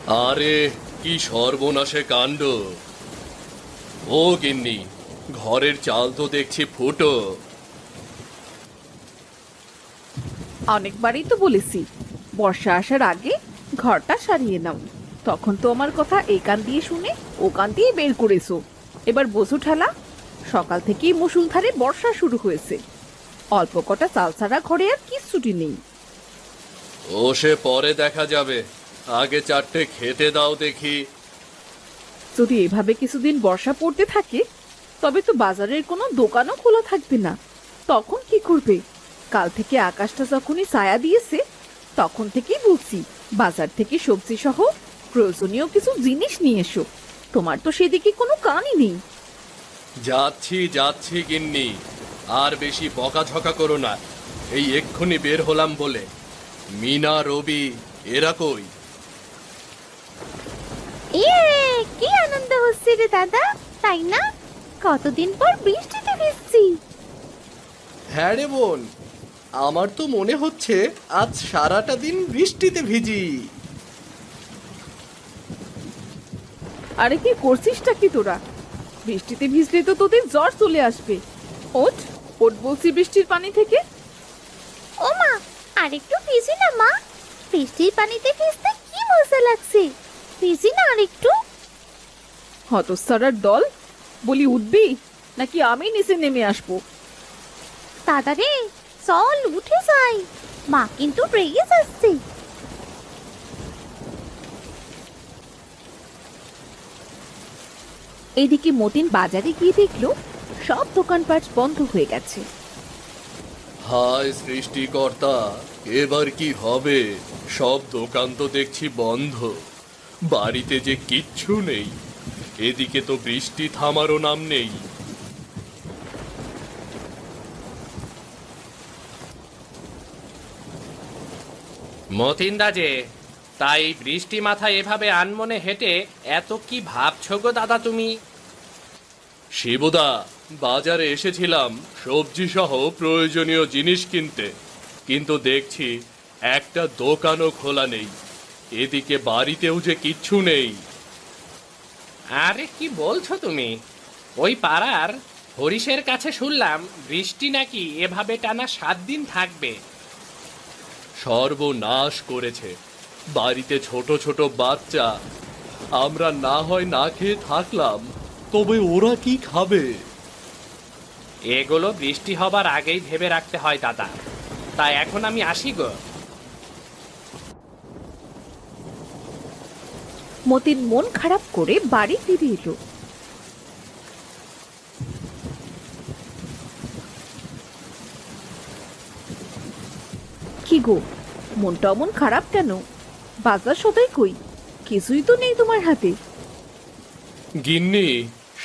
আরে কি সর্বনাশে কাণ্ড! ও গিন্নি, ঘরের চাল তো দেখছি ফুটো। অনেকবারই তো বলেছি বর্ষা আসার আগে ঘরটা সারিয়ে নাও। তখন তো আমার কথা এই কান দিয়ে শুনে ও কান দিয়ে বের করেছো। এবার বসু ঠেলা। সকাল থেকেই মুষলধারে বর্ষা শুরু হয়েছে। অল্প কটা চাল ছাড়া ঘরে আর কিচ্ছুটি নেই। ও সে পরে দেখা যাবে, আগে চারটে খেতে দাও দেখি। যদি এভাবে কিছুদিন বর্ষা পড়তে থাকে তবে তো বাজারের কোনো দোকানও খোলা থাকবে না। তখন কি করবে? কাল থেকে আকাশটা যখনই ছায়া দিয়েছে তখন থেকেই বলছি বাজার থেকে সবজি সহ প্রয়োজনীয় কিছু জিনিস নিয়ে এসো। তোমার তো সেদিকে কোনো কানই নেই। যাচ্ছি যাচ্ছি গিন্নি, আর বেশি বকাঝকা করো না। এই এক্ষুনি বের হলাম বলে। মিনা, রবি এরা কই? কি আনন্দ হচ্ছে রে দাদা, তাই না? কতদিন পর বৃষ্টিতে ভিজছি। হ্যাঁ রে বোন, আমার তো মনে হচ্ছে আজ সারাটা দিন বৃষ্টিতে ভিজি। আরে কি করছিসটা কি তোরা? বৃষ্টিতে ভিজলে তো তোদের জ্বর চলে আসবে। ওঠ ওঠ বলছি বৃষ্টির পানি থেকে। ও মা, আরেকটু ভিজি না মা। বৃষ্টির পানিতে ভিজতে কি মজা লাগছে। ভিজি না আরেকটু। হতচ্ছাড়ার দল, বলি উঠবি নাকি আমি নিচে নেমে আসবো? দাদা রে, চল উঠে যাই। মা কিন্তু রেগে যাচ্ছে। এইদিকে মতিন বাজারে গিয়ে দেখলো সব দোকানপাট বন্ধ হয়ে গেছে। হায় সৃষ্টিকর্তা, এবার কি হবে? সব দোকান তো দেখছি বন্ধ, বাড়িতে যে কিচ্ছু নেই। এদিকে তো বৃষ্টি থামারও নাম নেই। মতিন্দা যে, তাই বৃষ্টি মাথায় এভাবে আনমনে হেঁটে এত কি ভাবছো গো দাদা তুমি? শিবুদা, বাজারে এসেছিলাম সবজি সহ প্রয়োজনীয় জিনিস কিনতে, কিন্তু দেখছি একটা দোকানও খোলা নেই। এদিকে বাড়িতেও যে কিচ্ছু নেই। আরে কি বলছো তুমি? ওই পাড়ার হরিশের কাছে শুনলাম বৃষ্টি নাকি এভাবে টানা 7 দিন থাকবে। সর্বনাশ করেছে। বাড়িতে ছোট ছোট বাচ্চা, আমরা না হয় না খেয়ে থাকলাম, তবে ওরা কি খাবে? এগুলো বৃষ্টি হবার আগেই ভেবে রাখতে হয় দাদা। তাই এখন আমি আসি গো। মতিন মন খারাপ করে বাড়ি ফিরে এলো। কি গো, মনটা অমন খারাপ কেন? বাজার সদাই কই? কিছুই তো নেই তোমার হাতে। গিন্নি,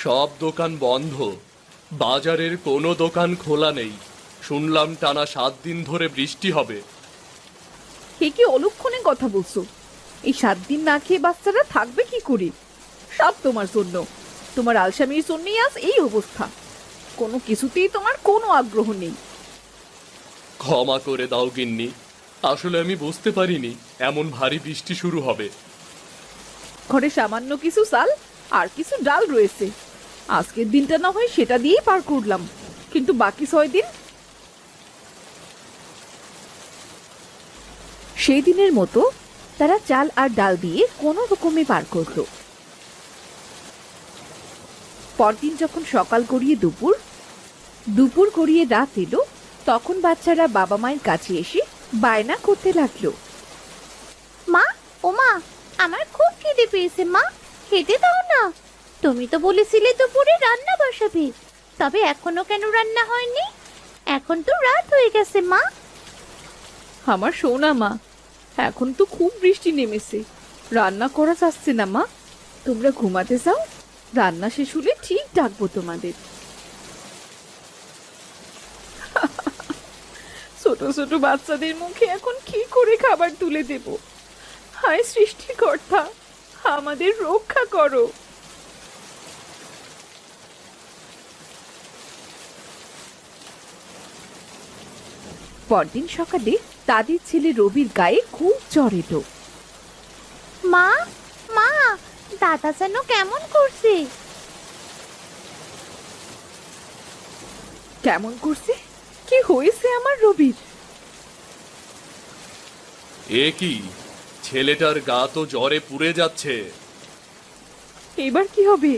সব দোকান বন্ধ, বাজারের কোনো দোকান খোলা নেই। শুনলাম টানা 7 দিন ধরে বৃষ্টি হবে। কে কি অলক্ষণে কথা বলছো? এই 7 দিন না খেয়ে বাচ্চারা থাকবে কি করে? সব তোমার জন্য। তোমার আলসামির জন্যই আজ এই অবস্থা। কোনো কিছুতেই তোমার কোনো আগ্রহ নেই। ক্ষমা করে দাও গিন্নি, আসলে আমি বুঝতে পারিনি এমন ভারী বৃষ্টি শুরু হবে। ঘরে সামান্য কিছু চাল আর কিছু ডাল রয়েছে। আজকের দিনটা না হয় সেটা দিয়েই পার করলাম, কিন্তু বাকি 6 দিন? সেই দিনের মতো তারা চাল আর ডাল দিয়ে কোনো রকমে পার করলো। পরদিন যখন সকাল গড়িয়ে দুপুর, দুপুর গড়িয়ে রাত এলো, তখন বাচ্চারা বাবা মায়ের কাছে এসে বায়না করতে লাগলো। মা, ও মা, আমার খুব খিদে পেয়েছে মা, খেতে দাও না। তুমি তো বলেছিলে দুপুরে রান্না বসাবে, তবে এখনো কেন রান্না হয়নি? এখন তো রাত হয়ে গেছে মা। আমার সোনা মা, এখন তো খুব বৃষ্টি নেমেছে, রান্না করা যাচ্ছে না মা। তোমরা ঘুমাতে যাও, রান্না শেষ হলে ঠিক ডাকবো তোমাদের। ছোট ছোট বাচ্চাদের মুখে এখন কি করে খাবার তুলে দেব? হায় সৃষ্টিকর্তা, আমাদের রক্ষা করো। পরদিন সকালে তাদের ছেলে রবির গায়ে খুব জ্বর এলো। মা, দাদা যেন কেমন করছে। কেমন করছে? কি হয়েছে আমার রবির? এ কি, ছেলেটার গা তো জ্বরে পুড়ে যাচ্ছে। এবার কি হবে?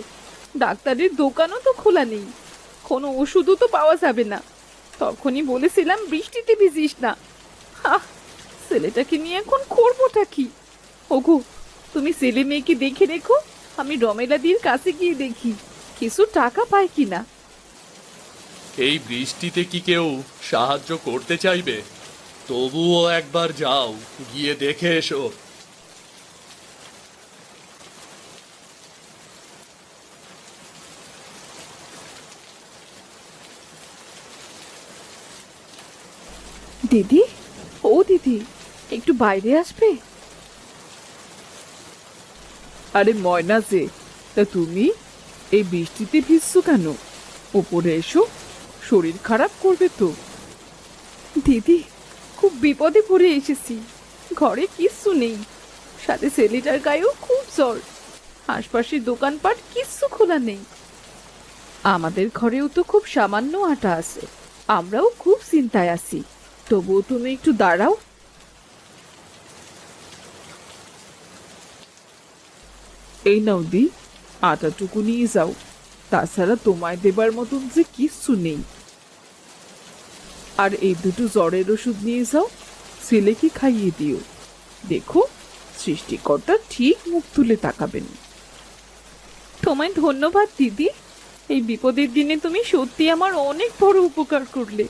ডাক্তারের দোকানও তো খোলা নেই, কোনো ওষুধও তো পাওয়া যাবে না। তখনই বলেছিলাম বৃষ্টিতে ভিজিস না। আহ, ছেলেটাকে নিয়ে এখন করবোটা কি? ওগো, তুমি ছেলে মেয়েকে দেখে রেখো, আমি রমেলাদির কাছে গিয়ে দেখি কিছু টাকা পায় কিনা। এই বৃষ্টিতে কি কেউ সাহায্য করতে চাইবে? তবুও একবার যাও, গিয়ে দেখে এসো। দিদি, ও দিদি, একটু বাইরে আসবে? আরে ময়না যে, তা তুমি এই বৃষ্টিতে ভিজছো কেন? ওপরে এসো, শরীর খারাপ করবে তো। দিদি, খুব বিপদে পড়ে এসেছি, ঘরে কিচ্ছু নেই, সাথে ছেলেটার গায়েও খুব জ্বর, আশপাশের দোকানপাট কিচ্ছু খোলা নেই। আমাদের ঘরেও তো খুব সামান্য আটা আছে, আমরাও খুব চিন্তায় আছি। তবুও তুমি একটু দাঁড়াও। এই নাও দি, আটাটুকু নিয়ে যাও, তাছাড়া তোমায় দেবার মতন যে কিচ্ছু নেই। আর এই দুটো জ্বরের ওষুধ নিয়ে যাও, ছেলেকে খাইয়ে দিও। দেখো, সৃষ্টিকর্তা ঠিক মুখ তুলে তাকাবেন। তোমায় ধন্যবাদ দিদি, এই বিপদের দিনে তুমি সত্যি আমার অনেক বড় উপকার করলে।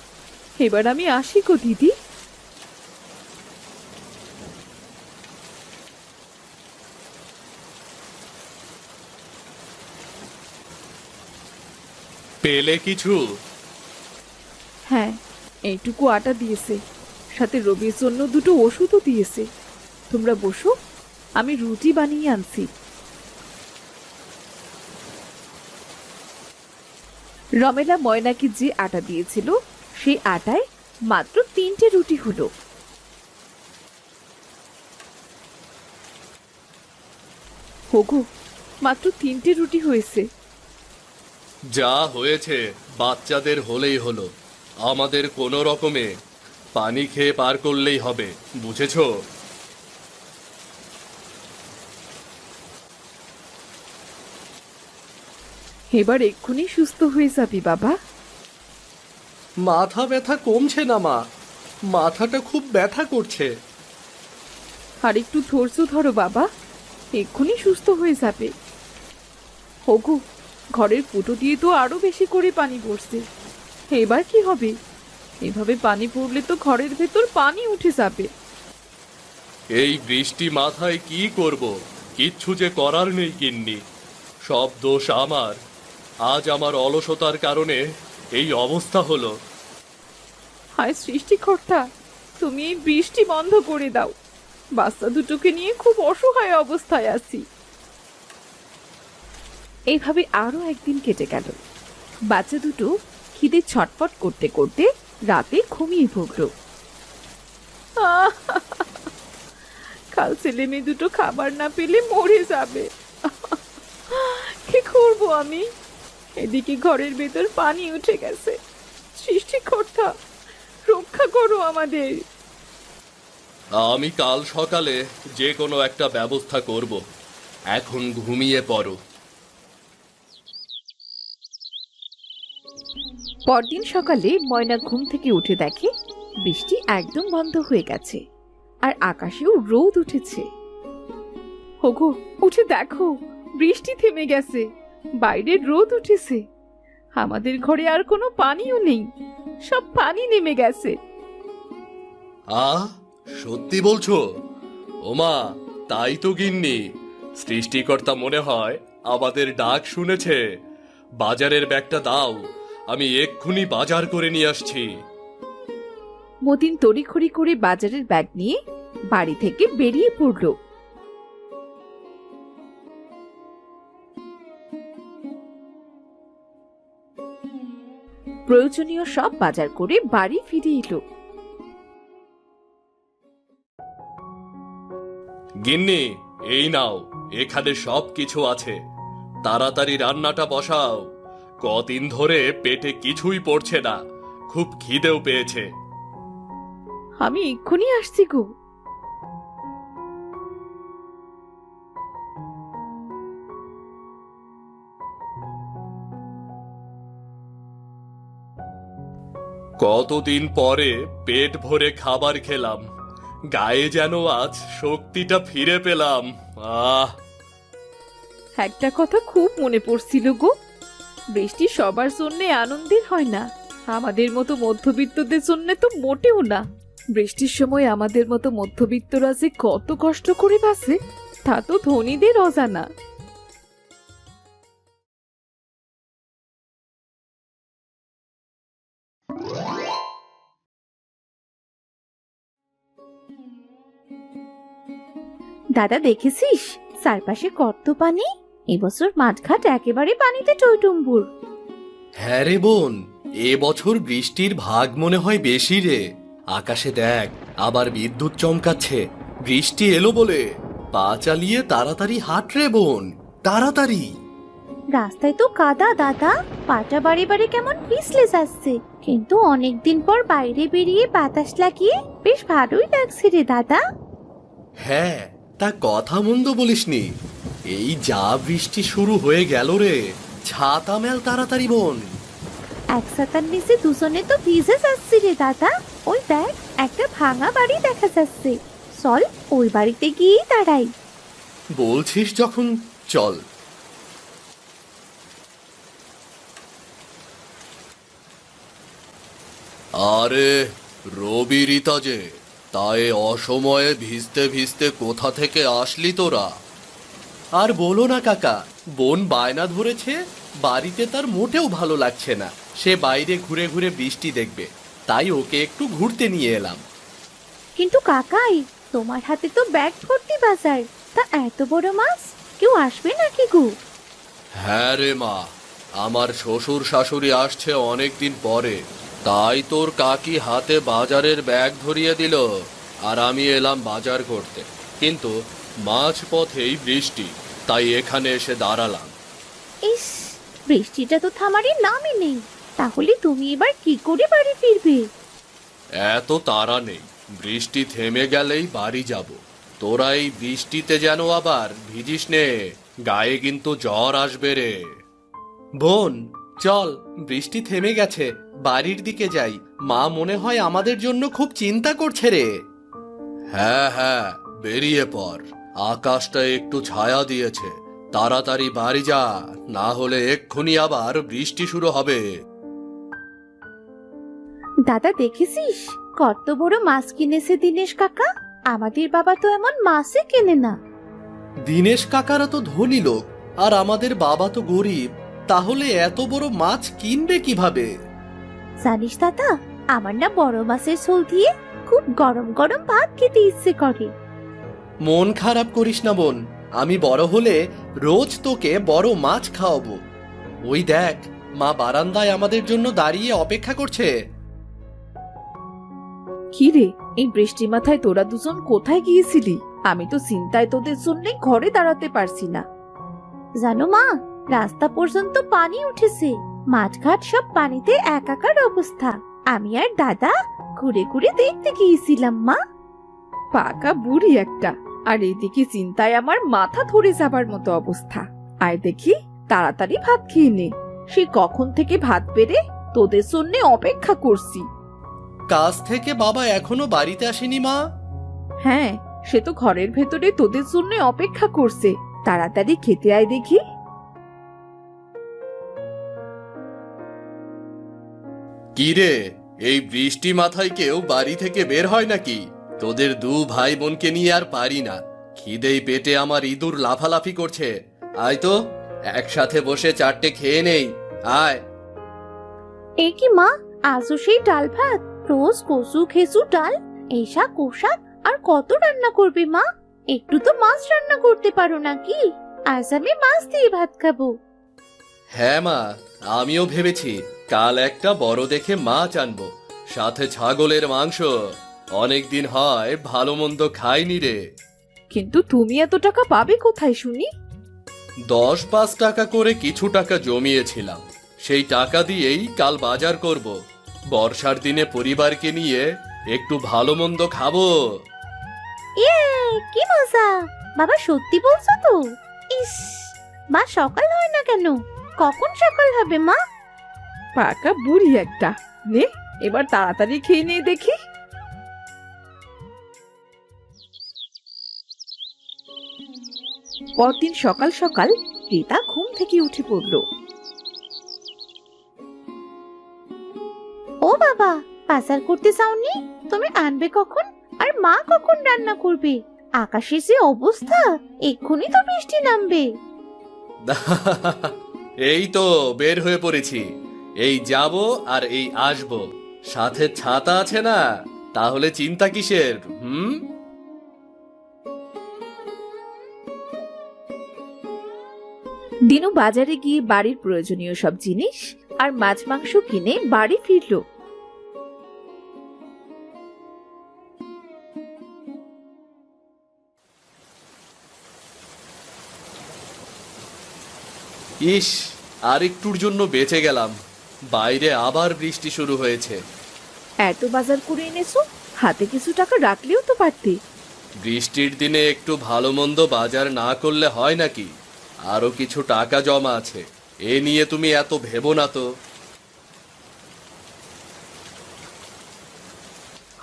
এবার আমি আসি গো দিদি। পেলে কিছু? হ্যাঁ, এইটুকু আটা দিয়েছে, সাথে রবির জন্য দুটো ওষুধও দিয়েছে। তোমরা বসো, আমি রুটি বানিয়ে আনছি। রমেলা ময়নাকে যে আটা দিয়েছিল সেই আটায় মাত্র 3টে রুটি হলো। হোগো, মাত্র 3টে রুটি হয়েছে। যা হয়েছে বাচ্চাদের হলেই হলো, আমাদের কোনো রকমে পানি খেয়ে পার করলেই হবে, বুঝেছো? এবার এক্ষুনি সুস্থ হয়ে যাবি বাবা। মাথা ব্যথা কমছে না মা, মাথাটা খুব ব্যথা করছে। আর একটু ধৈর্য ধরো বাবা, এক্ষুনি সুস্থ হয়ে যাবে। হোগো, ঘরের ফুটো দিয়ে তো আরো বেশি করে পানি পড়ছে, এবার কি হবে? এভাবে পানি পড়লে তো ঘরের ভেতর পানি উঠে যাবে। এই বৃষ্টি মাথায় কি করব? কিচ্ছু যে করার নেই গিন্নি, সব দোষ আমার। আজ আমার অলসতার কারণে এই অবস্থা হলো। হায় সৃষ্টিকর্তা, তুমি এই বৃষ্টি বন্ধ করে দাও, বাচ্চা দুটোকে নিয়ে খুব অসহায় অবস্থায় আছি। এইভাবে আরো একদিন কেটে গেল। বাচ্চা দুটো খিদে ছটফট করতে করতে রাতে ঘুমিয়ে পড়ল। কাল ছেলে মেয়ে দুটো খাবার না পেলে মরে যাবে। কি করবো আমি? এদিকে ঘরের ভেতর পানি উঠে গেছে। সৃষ্টিকর্তা, রক্ষা করো আমাদের। আমি কাল সকালে যে কোনো একটা ব্যবস্থা করব, এখন ঘুমিয়ে পড়ো। পরদিন সকালে ময়না ঘুম থেকে উঠে দেখে বৃষ্টি একদম বন্ধ হয়ে গেছে, আর আকাশেও রোদ উঠেছে। ওগো, উঠে দেখো, বৃষ্টি থেমে গেছে, বাইরে রোদ উঠেছে। আমাদের ঘরে আর কোনো পানিও নেই, সব পানি নেমে গেছে। সত্যি বলছো? ওমা, তাই তো গিন্নি, সৃষ্টিকর্তা মনে হয় আমাদের ডাক শুনেছে। বাজারের ব্যাগটা দাও, আমি এক্ষুনি বাজার করে নিয়ে আসছি। মতিন তড়িঘড়ি করে বাজারের ব্যাগ নিয়ে বাড়ি থেকে বেরিয়ে পড়ল। প্রয়োজনীয় সব বাজার করে বাড়ি ফিরে এলো। গিন্নি, এই নাও, এখানে সব কিছু আছে। তাড়াতাড়ি রান্নাটা বসাও। কদিন ধরে পেটে কিছুই পড়ছে না, খুব খিদেও পেয়েছে। আমি এক্ষুনি আসছি গো। কতদিন পরে পেট ভরে খাবার খেলাম, গায়ে যেন আজ শক্তিটা ফিরে পেলাম। আহ একটা কথা খুব মনে পড়ছিল গো। বৃষ্টি সবার জন্য আনন্দের হয় না, আমাদের মতো মধ্যবিত্তদের জন্য তো মোটেও না। বৃষ্টির সময় আমাদের মতো মধ্যবিত্তরা যে কত কষ্ট করে বাঁচে তা তো ধনীদের অজানা। দাদা দেখেছিস চারপাশে কত পানি? এবছর মাঠঘাট একেবারে পানিতে টইটুম্বুর। হ্যাঁ রে বোন, এবছর বৃষ্টির ভাগ মনে হয় বেশি রে। আকাশে দেখ, আবার বিদ্যুৎ চমকাচ্ছে। বৃষ্টি এলো বলে পা চালিয়ে তাড়াতাড়ি হাঁট রে বোন, তাড়াতাড়ি। রাস্তায় তো কাদা দাদা, পাটা বাড়ি বাড়ি কেমন পিছলে যাচ্ছে, কিন্তু অনেকদিন পর বাইরে বেরিয়ে বাতাস লাগিয়ে বেশ ভালোই লাগছে রে দাদা। হ্যাঁ, তা কথা মন্দ বলিসনি। এই যা বৃষ্টি শুরু হয়ে গেল রে, ছাতা মেল তাড়াতাড়ি বোন। এক ছাতার নিচে দুজনে তো ভিজে যাচ্ছি রে দাদা। ওই দেখ, একটা ভাঙা বাড়ি দেখা যাচ্ছে, চল ওই বাড়িতে গিয়েই দাঁড়াই। বলছিস যখন, চল। আরে রবি রিতা যে, তাই অসময়ে ভিজতে ভিজতে কোথা থেকে আসলি তোরা? আর বলো না কাকা, বোন বায়না ধরেছে, বাড়িতে তার মোটেও ভালো লাগছে না, সে বাইরে ঘুরে ঘুরে বৃষ্টি দেখবে, তাই ওকে একটু ঘুরতে নিয়ে এলাম। কিন্তু কাকাই, তোমার হাতে তো ব্যাগ ভর্তি বাজার, তা এত বড় মাছ কেউ আসবে নাকি গো? হ্যাঁ রে মা, আমার শ্বশুর শাশুড়ি আসছে অনেকদিন পরে, তাই তোর কাকি হাতে বাজারের ব্যাগ ধরিয়ে দিল, আর আমি এলাম বাজার করতে। কিন্তু মাঝ পথেই বৃষ্টি, তাই এখানে এসে দাঁড়ালাম। ইস, বৃষ্টিটা তো থামারই নামই নেই। তাহলে তুমি এবার কি করে বাড়ি ফিরবে? এত তাড়া নেই, বৃষ্টি থেমে গেলেই বাড়ি যাব। তোরা এই বৃষ্টিতে যেন আবার ভিজিস নে, গায়ে কিন্তু জ্বর আসবে রে। বোন চল, বৃষ্টি থেমে গেছে, বাড়ির দিকে যাই। মা মনে হয় আমাদের জন্য খুব চিন্তা করছে রে। হ্যাঁ হ্যাঁ, বেরিয়ে পড়, আকাশটা একটু ছায়া দিয়েছে, তাড়াতাড়ি বাড়ি যা, না হলে এক্ষুনি আবার বৃষ্টি শুরু হবে। দাদা দেখেছিস কত বড় মাছ কিনেছে দিনেশ কাকা? আমাদের বাবা তো এমন মাছই কেনে না। দিনেশ কাকারা তো ধনী লোক, আর আমাদের বাবা তো গরিব, তাহলে এত বড় মাছ কিনবে কিভাবে? জানিস দাদা, আমার না বড় মাছের ঝোল দিয়ে খুব গরম গরম ভাত খেতে ইচ্ছে করে। মন খারাপ করিস না বোন, আমি বড় হলে রোজ তোকে বড় মাছ খাওয়াবো। ওই দেখ, মা বারান্দায় আমাদের জন্য দাঁড়িয়ে অপেক্ষা করছে। কি রে, এই বৃষ্টি মাথায় তোরা দুজন কোথায় গিয়েছিলি? আমি তো চিন্তায় তোদের জন্য ঘরে দাঁড়াতে পারছি না। জানো মা, রাস্তা পর্যন্ত পানি উঠেছে, মাঠঘাট সব পানিতে একাকার অবস্থা। আমি আর দাদা ঘুরে ঘুরে দেখতে গিয়েছিলাম মা। পাকা বুড়ি একটা, আর এদিকে চিন্তায় আমার মাথা ধরে যাবার মতো অবস্থা। আয় দেখি, তাড়াতাড়ি ভাত খেয়ে নে। সে কখন থেকে ভাত বেড়ে তোদের জন্য অপেক্ষা করছি। কাজ থেকে বাবা এখনো বাড়িতে আসেনি মা? হ্যাঁ, সে তো ঘরের ভেতরে তোদের জন্য অপেক্ষা করছে, তাড়াতাড়ি খেতে আয় দেখি। কি রে, এই বৃষ্টি মাথায় কেউ বাড়ি থেকে বের হয় নাকি? তোদের দু ভাই বোনকে নিয়ে আর পারি না, খিদেই পেটে আমার ইঁদুর লাফালাফি করছে। আয় তো, একসাথে বসে চারটে খেয়ে নেই, আয়। এ কি মা, আজও সেই ডাল ভাত? রোজ কচু খেসু ডাল, এই শাক ও শাক, আর কত রান্না করবে মা? একটু তো মাছ রান্না করতে পারো নাকি? আজ আমি মাছ দিয়ে ভাত খাবো। হ্যাঁ মা, আমিও ভেবেছি কাল একটা বড় দেখে মাছ আনবো, সাথে ছাগলের মাংস। অনেকদিন হয় ভালো মন্দ খাইনি রে। কিন্তু তুমি এত টাকা পাবে কোথায় শুনি? 10-5 টাকা করে কিছু টাকা জমিয়েছিলাম, সেই টাকা দিয়েই কাল বাজার করব। বর্ষার দিনে পরিবারকে নিয়ে একটু ভালো মন্দ খাবো। ইয়ে, কি মজা! বাবা সত্যি বলছো তো? ইস, মা সকাল হয় না কেন? কখন সকাল হবে মা? পাকা বুড়ি একটা। নে, এবার তাড়াতাড়ি খেয়ে নিয়ে দেখি। পরদিন সকাল সকাল রিতা ঘুম থেকে উঠে পড়ল। ও বাবা, বাজার করতে যাওনি? তুমি আনবে কখন? আর মা কখন রান্না করবে? আকাশের যে অবস্থা, এক্ষুনি তো বৃষ্টি নামবে। এই তো বের হয়ে পড়েছি, এই যাব আর এই আসব। সাথে ছাতা আছে না, তাহলে চিন্তা কিসের? দিনু বাজারে গিয়ে বাড়ির প্রয়োজনীয় সব জিনিস আর মাছ মাংস কিনে বাড়ি ফিরল। ইস, আর একটুর জন্য বেঁচে গেলাম। বাইরে আবার বৃষ্টি শুরু হয়েছে। এত বাজার করে এনেছো, হাতে কিছু টাকা রাখলেও তো পারতে। বৃষ্টির দিনে একটু ভালো মন্দ বাজার না করলে হয় নাকি? আরো কিছু টাকা জমা আছে, এ নিয়ে তুমি এত ভেবো না তো।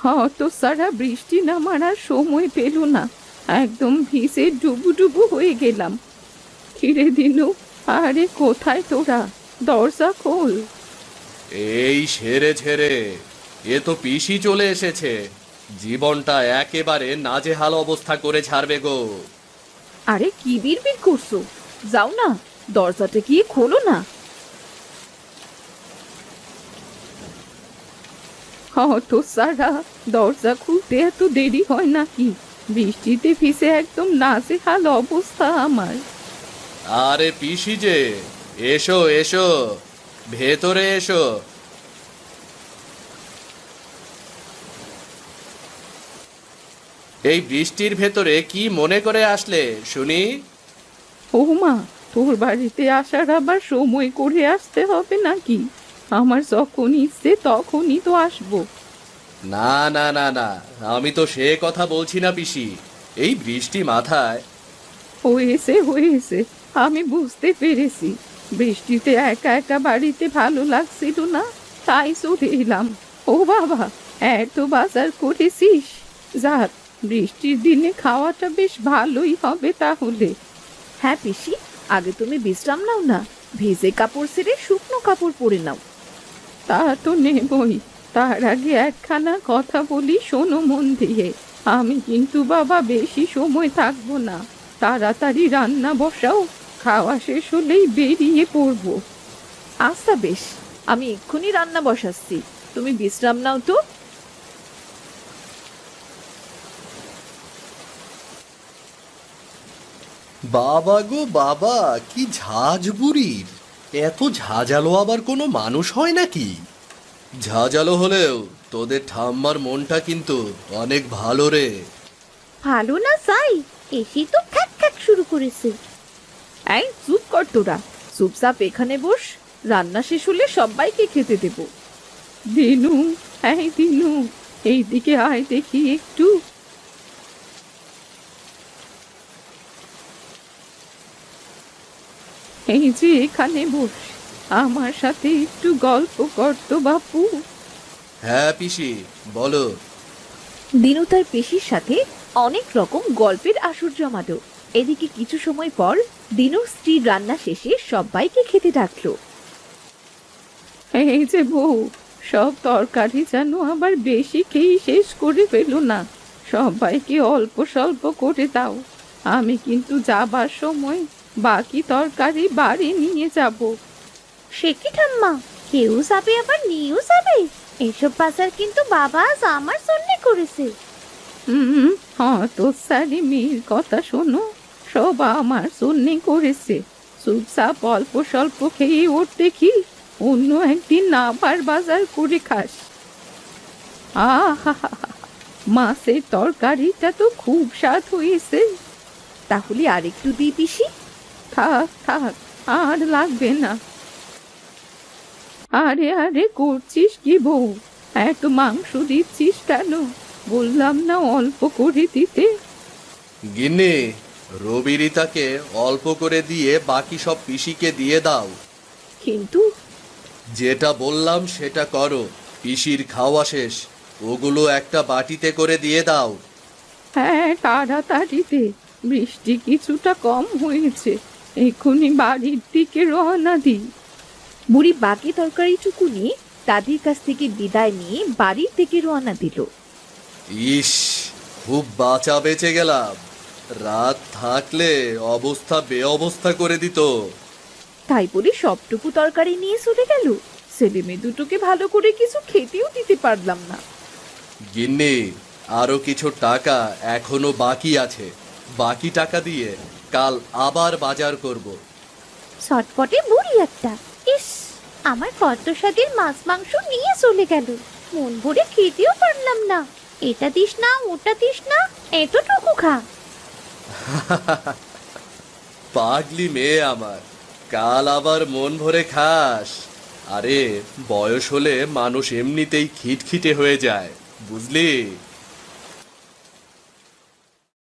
হয়তো সারা বৃষ্টি নামার আর সময় পেল না, একদম ভিজে ডুবু হয়ে গেলাম। কিরে দিনু, আরে কোথায় তোরা? দরজা খোল। এই সেরে ছেড়ে, এ তো পিসি চলে এসেছে। জীবনটা একেবারে নাজেহাল অবস্থা করে ছাড়বে গো। আরে কি বিড়বিড় করছো? যাও না, দরজাটা গিয়ে খোলো না। হয়তো সারা, দরজা খুলতে এত দেরি হয় নাকি? বৃষ্টিতে ভিজে একদম নাজেহাল অবস্থা আমার। আরে পিসি যে, এসো এসো, ভেতরে এসো। এই বৃষ্টির ভেতরে কি মনে করে আসলে শুনি? ও মা, তোর বাড়িতে আসার আবার সময় করে আসতে হবে নাকি? আমার যখন ইচ্ছে তখনই তো আসবো। না না না না, আমি তো সে কথা বলছি না পিসি। এই বৃষ্টি মাথায়। হয়েছে, আমি বুঝতে পেরেছি। বৃষ্টিতে একা একা বাড়িতে ভালো লাগছিল না, তাই চলে এলাম। ও বাবা, এত বাজার করেছিস? যাক, বৃষ্টির দিনে খাওয়াটা বেশ ভালোই হবে তাহলে। হ্যাঁ পিসি, আগে তুমি বিশ্রাম নাও না, ভিজে কাপড় ছেড়ে শুকনো কাপড় পরে নাও। তা তো নেবই, তার আগে একখানা কথা বলি, শোনো মন দিয়ে। আমি কিন্তু বাবা বেশি সময় থাকবো না, তাড়াতাড়ি রান্না বসাও, খাওয়া শেষ হলেই বেরিয়ে পড়বো। আচ্ছা বেশ, আমি এক্ষুনি রান্না বসাচ্ছি, তুমি বিশ্রাম নাও তো। বাবা গো বাবা, কি ঝাঁজ বুড়ির! এত ঝাঁঝালো আবার কোনো মানুষ হয় নাকি? ঝাঁঝালো হলেও তোদের ঠাম্মার মনটা কিন্তু অনেক ভালো রে। ভালো না যাই, এসে তো খ্যাক খ্যাক শুরু করেছে। এই চুপ কর তোরা, চুপচাপ এখানে বস, রান্না শেষ হলে সবাইকে খেতে দেব। দিনু, এই দিনু, এইদিকে আয় দেখি একটু। এই যে এখানে বস, আমার সাথে একটু গল্প করতো বাপু। হ্যাঁ পিসি, বলো। দিনু তার পিসির সাথে অনেক রকম গল্পের আসর জমালো। এদিকে কিছু সময় পর দিনুর স্ত্রীর রান্না শেষে সবাইকে খেতে ডাকলো। এই যে বউ, সব তরকারি যেন আবার বেশি খেয়ে শেষ করে ফেলো না, সবাইকে অল্প স্বল্প করে দাও। আমি কিন্তু যাবার সময় বাকি তরকারি বাড়ি নিয়ে যাব। সে কি ঠাম্মা, কেউ যাবে আবার নিয়েও যাবে? এসব বাজার কিন্তু বাবা আজ আমার জন্য করেছে। হ্যাঁ, তো সারি মেয়ের কথা শোনো, সব আমার জন্যে করেছে। চুপচাপ অল্প স্বল্প খেয়ে ওর দেখি, অন্য একদিন আবার বাজার করে খাস। আহা, মাছের তরকারিটা তো খুব স্বাদ হয়েছে। তাহলে আরেকটু দিই পিসি? থাক থাক, আর লাগবে না। আরে আরে করছিস কি বউ? এত মাংস দিচ্ছিস কেন? বললাম না অল্প করে দিতে। গিন্নি, রবিরিতাকে অল্প করে দিয়ে বাকি সব পিসিকে দিয়ে দাও। কিন্তু যেটা বললাম সেটা করো। পিসির খাওয়া শেষ, ওগুলো একটা বাটিতে করে দিয়ে দাও। হ্যাঁ, তাড়াতাড়ি দে, বৃষ্টি কিছুটা কম হয়েছে, এক্ষুনি বাড়ির দিকে রওনা দিই। বুড়ি বাকি তরকারিটুকু নিয়ে দাদির কাছ থেকে বিদায় নিয়ে বাড়ির দিকে রওনা দিল। ইস, খুব বাঁচা বেঁচে গেলাম। রাত থাকলে অবস্থা বেঅবস্থা করে দিত। তাই বলে সবটুকু তরকারি নিয়ে চলে গেল। ছেলে মেয়ে দুটোকে ভালো করে কিছু খেতেও দিতে পারলাম না। গিন্নি, আরো কিছু টাকা এখনো বাকি আছে। বাকি টাকা দিয়ে কাল আবার বাজার করব। ছটপটে বুড়ি একটা। ইস, আমার কত স্বাদের মাছ মাংস নিয়ে চলে গেল, মন ভরে খেতেও পারলাম না। এটা দিস না, ওটা দিস না, এতটুকু খা। পাগলি মেয়ে আমার, কাল আবার মন ভরে খাস। আরে, বয়স হলে মানুষ এমনিতেই খিটখিটে হয়ে যায়, বুঝলি?